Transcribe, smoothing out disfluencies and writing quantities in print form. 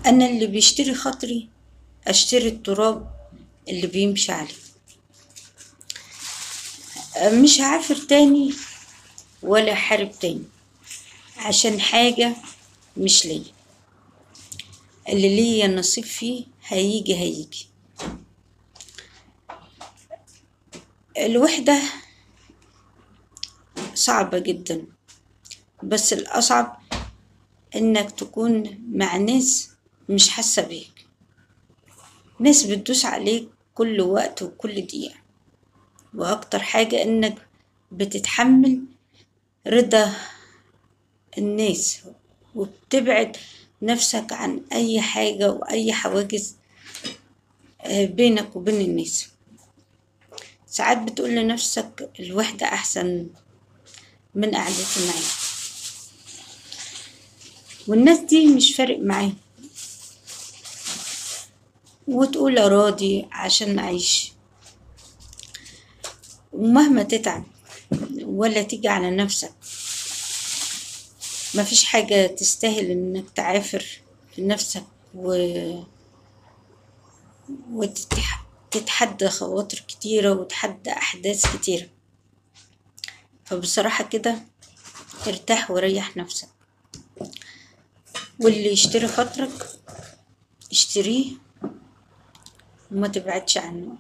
أنا اللي بيشتري خاطري أشتري التراب اللي بيمشي عليه. مش هعافر تاني ولا حارب تاني عشان حاجة مش ليا. اللي ليا نصيب فيه هيجي هيجي. الوحدة صعبة جدا، بس الأصعب إنك تكون مع ناس مش حاسة بيك، ناس بتدوس عليك كل وقت وكل دقيقة، وأكتر حاجة إنك بتتحمل رضا الناس وبتبعد نفسك عن أي حاجة وأي حواجز بينك وبين الناس. ساعات بتقول لنفسك الوحدة أحسن من قعدتي معاك، والناس دي مش فارق معاهم، وتقول أراضي عشان أعيش. ومهما تتعب ولا تيجي على نفسك، مفيش حاجة تستاهل إنك تعافر في نفسك وتتحدى خواطر كتيرة وتحدى أحداث كتيرة. فبصراحة كده ارتاح وريح نفسك، واللي يشتري خاطرك اشتريه وما تبعدش عنه.